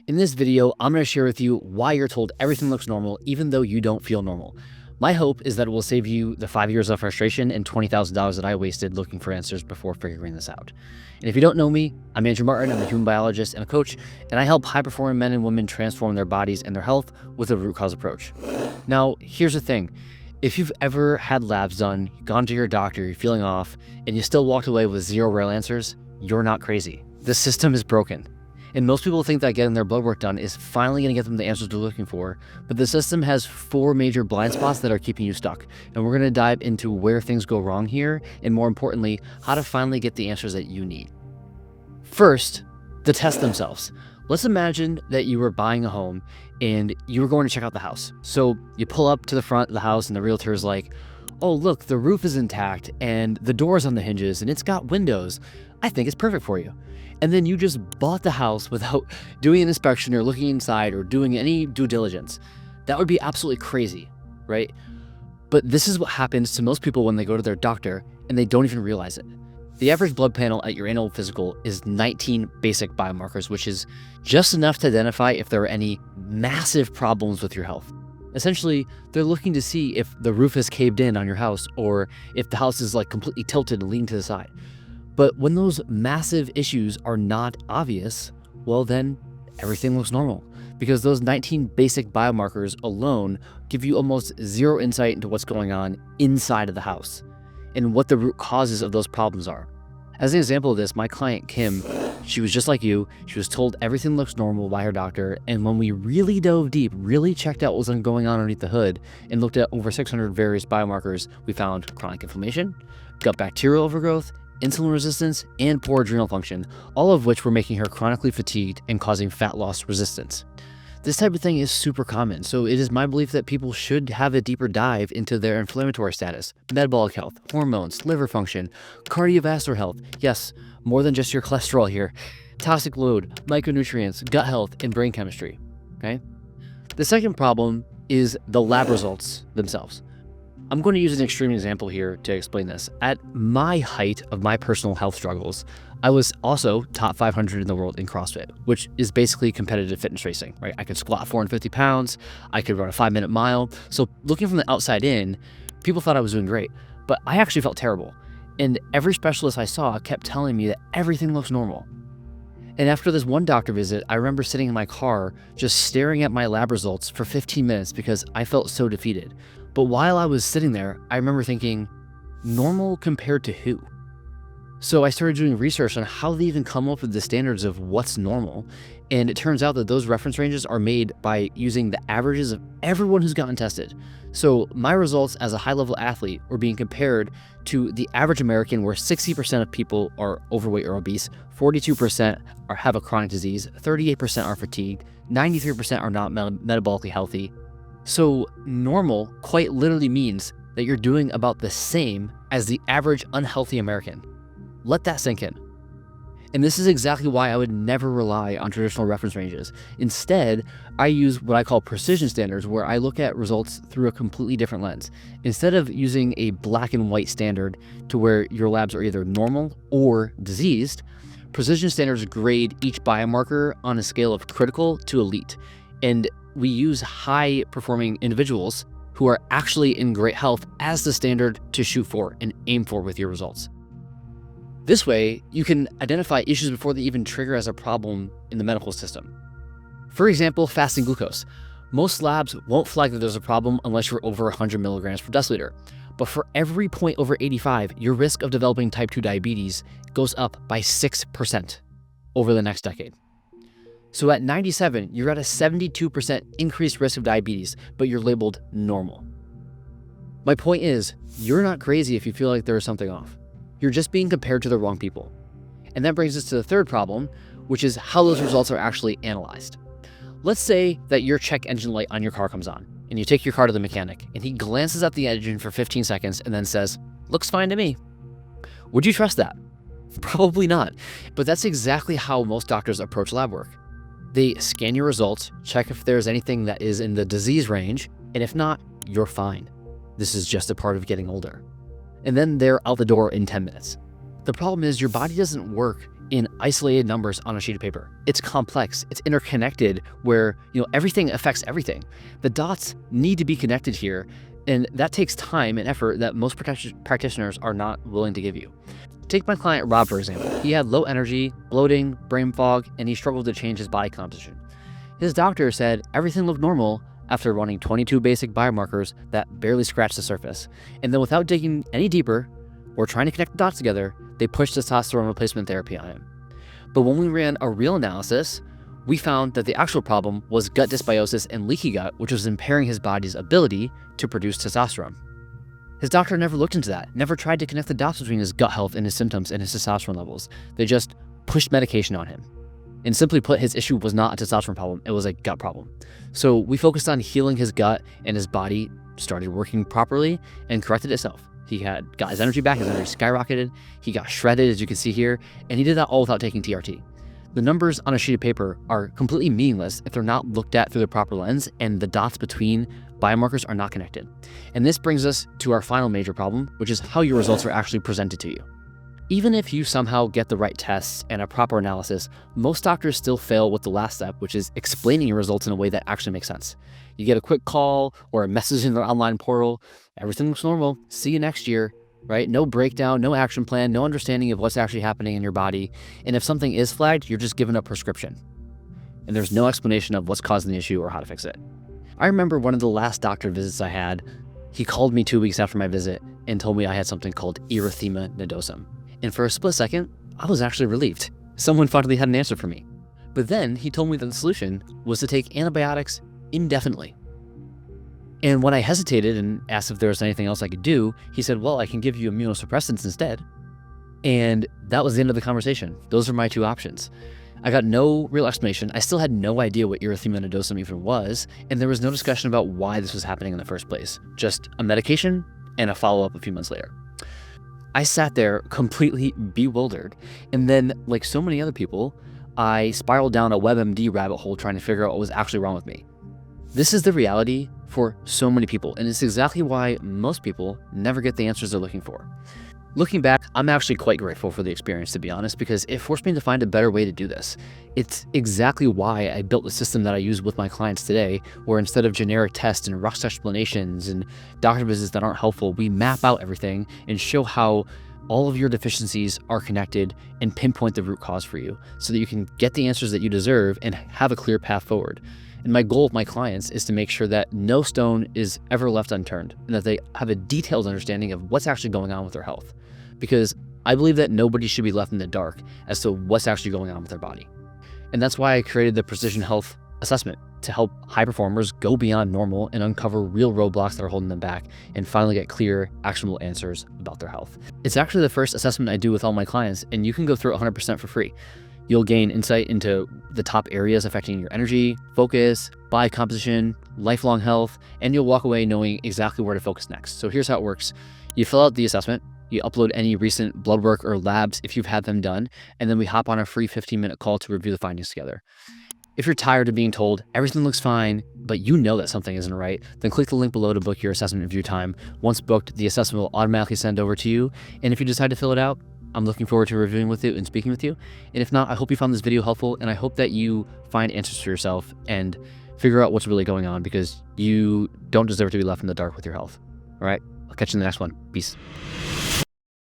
In this video, I'm going to share with you why you're told everything looks normal even though you don't feel normal. My hope is that it will save you the 5 years of frustration and $20,000 that I wasted looking for answers before figuring this out. And if you don't know me, I'm Andrew Martin. I'm a human biologist and a coach, and I help high-performing men and women transform their bodies and their health with a root cause approach. Now, here's the thing. If you've ever had labs done, gone to your doctor, you're feeling off, and you still walked away with zero real answers, you're not crazy. The system is broken. And most people think that getting their blood work done is finally going to get them the answers they're looking for, but the system has 4 major blind spots that are keeping you stuck. And we're going to dive into where things go wrong here, and more importantly, how to finally get the answers that you need. First, the tests themselves. Let's imagine that you were buying a home and you were going to check out the house. So you pull up to the front of the house and the realtor is like, "Oh, look, the roof is intact and the door's on the hinges and it's got windows. I think it's perfect for you." And then you just bought the house without doing an inspection or looking inside or doing any due diligence. That would be absolutely crazy, right? But this is what happens to most people when they go to their doctor and they don't even realize it. The average blood panel at your annual physical is 19 basic biomarkers, which is just enough to identify if there are any massive problems with your health. Essentially, they're looking to see if the roof has caved in on your house or if the house is like completely tilted and leaning to the side. But when those massive issues are not obvious, well then everything looks normal, because those 19 basic biomarkers alone give you almost zero insight into what's going on inside of the house and what the root causes of those problems are. As an example of this, my client Kim, she was just like you. She was told everything looks normal by her doctor, and when we really dove deep, really checked out what was going on underneath the hood and looked at over 600 various biomarkers, we found chronic inflammation, gut bacterial overgrowth, insulin resistance, and poor adrenal function, all of which were making her chronically fatigued and causing fat loss resistance. This type of thing is super common, so it is my belief that people should have a deeper dive into their inflammatory status, metabolic health, hormones, liver function, cardiovascular health, yes, more than just your cholesterol here, toxic load, micronutrients, gut health, and brain chemistry, okay? The second problem is the lab results themselves. I'm going to use an extreme example here to explain this. At my height of my personal health struggles, I was also top 500 in the world in CrossFit, which is basically competitive fitness racing, right? I could squat 450 pounds, I could run a 5-minute mile. So looking from the outside in, people thought I was doing great, but I actually felt terrible. And every specialist I saw kept telling me that everything looks normal. And after this one doctor visit, I remember sitting in my car just staring at my lab results for 15 minutes because I felt so defeated. But while I was sitting there, I remember thinking, normal compared to who? So I started doing research on how they even come up with the standards of what's normal. And it turns out that those reference ranges are made by using the averages of everyone who's gotten tested. So my results as a high-level athlete were being compared to the average American, where 60% of people are overweight or obese, 42% have a chronic disease, 38% are fatigued, 93% are not metabolically healthy. So normal quite literally means that you're doing about the same as the average unhealthy American. Let that sink in. And this is exactly why I would never rely on traditional reference ranges. Instead, I use what I call precision standards, where I look at results through a completely different lens. Instead of using a black and white standard to where your labs are either normal or diseased, precision standards grade each biomarker on a scale of critical to elite. And we use high-performing individuals who are actually in great health as the standard to shoot for and aim for with your results. This way, you can identify issues before they even trigger as a problem in the medical system. For example, fasting glucose. Most labs won't flag that there's a problem unless you're over 100 milligrams per deciliter. But for every point over 85, your risk of developing type 2 diabetes goes up by 6% over the next decade. So at 97, you're at a 72% increased risk of diabetes, but you're labeled normal. My point is, you're not crazy if you feel like there is something off. You're just being compared to the wrong people. And that brings us to the third problem, which is how those results are actually analyzed. Let's say that your check engine light on your car comes on, and you take your car to the mechanic, and he glances at the engine for 15 seconds and then says, "Looks fine to me." Would you trust that? Probably not. But that's exactly how most doctors approach lab work. They scan your results, check if there's anything that is in the disease range, and if not, you're fine. This is just a part of getting older. And then they're out the door in 10 minutes. The problem is your body doesn't work in isolated numbers on a sheet of paper. It's complex, it's interconnected where, everything affects everything. The dots need to be connected here, and that takes time and effort that most practitioners are not willing to give you. Take my client Rob, for example. He had low energy, bloating, brain fog, and he struggled to change his body composition. His doctor said everything looked normal after running 22 basic biomarkers that barely scratched the surface. And then without digging any deeper or trying to connect the dots together, they pushed testosterone replacement therapy on him. But when we ran a real analysis, we found that the actual problem was gut dysbiosis and leaky gut, which was impairing his body's ability to produce testosterone. His doctor never looked into that, never tried to connect the dots between his gut health and his symptoms and his testosterone levels. They just pushed medication on him. And simply put, his issue was not a testosterone problem, it was a gut problem. So we focused on healing his gut, and his body started working properly and corrected itself. He got his energy back, his energy skyrocketed, he got shredded, as you can see here, and he did that all without taking TRT. The numbers on a sheet of paper are completely meaningless if they're not looked at through the proper lens and the dots between biomarkers are not connected. And this brings us to our final major problem, which is how your results are actually presented to you. Even if you somehow get the right tests and a proper analysis, most doctors still fail with the last step, which is explaining your results in a way that actually makes sense. You get a quick call or a message in their online portal, everything looks normal, see you next year, right? No breakdown, no action plan, no understanding of what's actually happening in your body. And if something is flagged, you're just given a prescription. And there's no explanation of what's causing the issue or how to fix it. I remember one of the last doctor visits I had, he called me 2 weeks after my visit and told me I had something called erythema nodosum. And for a split second, I was actually relieved. Someone finally had an answer for me. But then he told me that the solution was to take antibiotics indefinitely. And when I hesitated and asked if there was anything else I could do, he said, well, I can give you immunosuppressants instead. And that was the end of the conversation. Those are my two options. I got no real explanation. I still had no idea what erythema nodosum even was, and there was no discussion about why this was happening in the first place. Just a medication and a follow-up a few months later. I sat there completely bewildered, and then, like so many other people, I spiraled down a WebMD rabbit hole trying to figure out what was actually wrong with me. This is the reality for so many people, and it's exactly why most people never get the answers they're looking for. Looking back, I'm actually quite grateful for the experience, to be honest, because it forced me to find a better way to do this. It's exactly why I built the system that I use with my clients today, where instead of generic tests and rushed explanations and doctor visits that aren't helpful, we map out everything and show how all of your deficiencies are connected and pinpoint the root cause for you so that you can get the answers that you deserve and have a clear path forward. And my goal with my clients is to make sure that no stone is ever left unturned and that they have a detailed understanding of what's actually going on with their health. Because I believe that nobody should be left in the dark as to what's actually going on with their body. And that's why I created the Precision Health Assessment to help high performers go beyond normal and uncover real roadblocks that are holding them back and finally get clear, actionable answers about their health. It's actually the first assessment I do with all my clients, and you can go through it 100% for free. You'll gain insight into the top areas affecting your energy, focus, body composition, lifelong health, and you'll walk away knowing exactly where to focus next. So here's how it works. You fill out the assessment, you upload any recent blood work or labs if you've had them done, and then we hop on a free 15-minute call to review the findings together. If you're tired of being told everything looks fine, but you know that something isn't right, then click the link below to book your assessment review time. Once booked, the assessment will automatically send over to you, and if you decide to fill it out, I'm looking forward to reviewing with you and speaking with you. And if not, I hope you found this video helpful, and I hope that you find answers for yourself and figure out what's really going on, because you don't deserve to be left in the dark with your health. All right, I'll catch you in the next one. Peace.